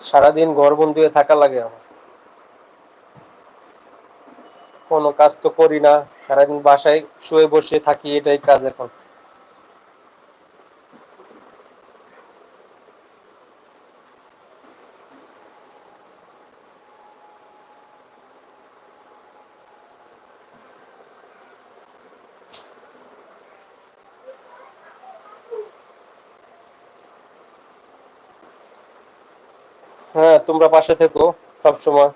সারাদিন ঘরবন্দি হয়ে থাকা লাগে আমার। কোনো কাজ তো করি না, সারাদিন বাসায় শুয়ে বসে থাকি, এটাই কাজ এখন। হ্যাঁ, তোমরা পাশে থেকো সব সময়।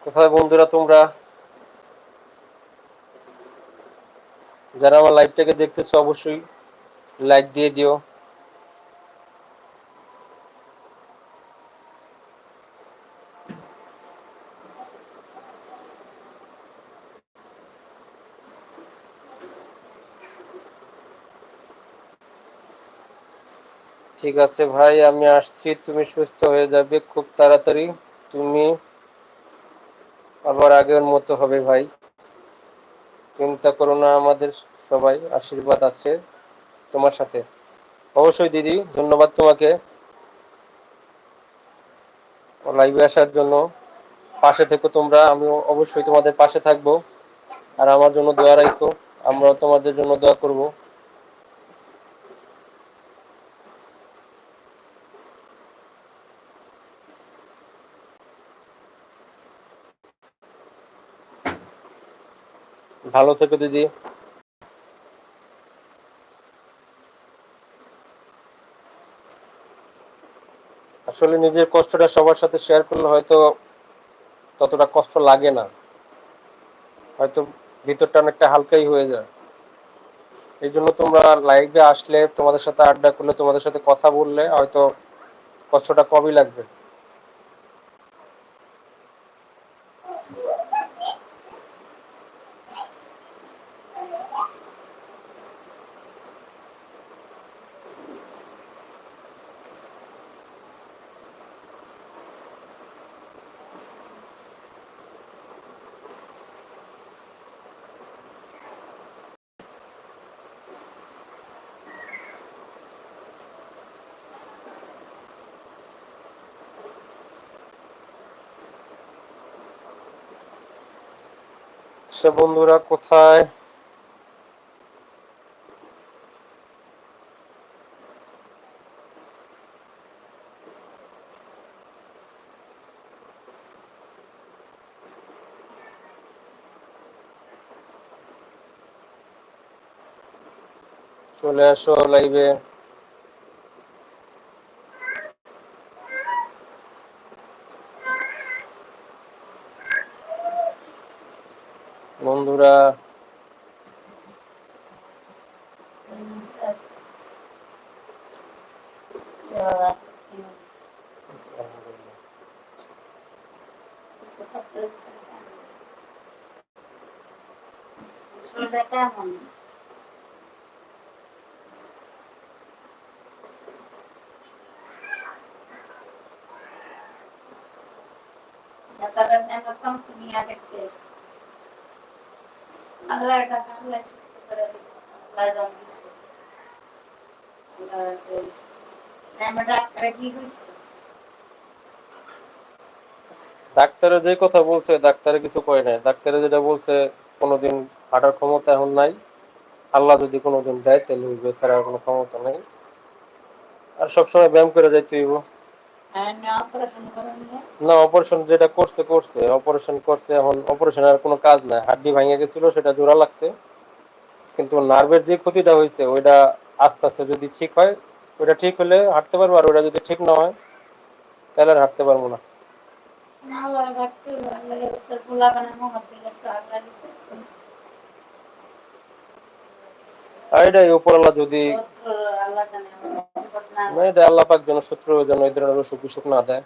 কোথায় বন্ধুরা তোমরা, যারা আমার লাইভটাকে দেখতেছো অবশ্যই লাইক দিয়ে দিও। ঠিক আছে ভাই, আমি আসছি, তুমি সুস্থ হয়ে যাবে খুব তাড়াতাড়ি। তুমি আবার আগের মতো হবে ভাই, চিন্তা করো না, আমাদের সবাই আশীর্বাদ আছে তোমার সাথে। অবশ্যই দিদি, ধন্যবাদ তোমাকে লাইভে আসার জন্য। পাশে থেকো তোমরা, আমিও অবশ্যই তোমাদের পাশে থাকবো। আর আমার জন্য দোয়া রাখো, আমরাও তোমাদের জন্য দোয়া করব। ভালো থেকো দিদি। আসলে নিজের কষ্টটা সবার সাথে শেয়ার করলে হয়তো ততটা কষ্ট লাগে না, হয়তো ভিতরটা অনেকটা হালকাই হয়ে যায়। এই জন্য তোমরা লাইভে আসলে, তোমাদের সাথে আড্ডা করলে, তোমাদের সাথে কথা বললে হয়তো কষ্টটা কমই লাগবে। সে বন্ধুরা কোথায়? চলে আসো লাইভে। বন্ধুরা ডাক্তারে যে কথা বলছে, ডাক্তারে কিছু কয় নাই, ডাক্তারে যেটা বলছে কোনোদিন হাঁটার ক্ষমতা এখন নাই, আল্লাহ যদি কোনোদিন দেয় তাহলে হইবে, ছাড়া কোনো ক্ষমতা নেই। আর সবসময় ব্যায়াম করে যাইতে হইব। না, অপারেশন যেটা করছে করছে, অপারেশন করছে, এখন অপারেশন আর কোনো কাজ নাই। হাড্ডি ভাঙে গেছিল, সেটা জোড়া লাগছে, কিন্তু নার্ভের যে ক্ষতিটা হয়েছে ওইটা আস্তে আস্তে যদি ঠিক হয়, ওইটা ঠিক হলে হাঁটতে পারবো, আর ওইটা যদি ঠিক না হয় তাহলে আর হাঁটতে পারবো না। আর এটাই উপরওয়ালা যদি, এটা আল্লাহ পাক যেন শত্রু যেন এই ধরনের অসুখ বিসুখ না দেয়।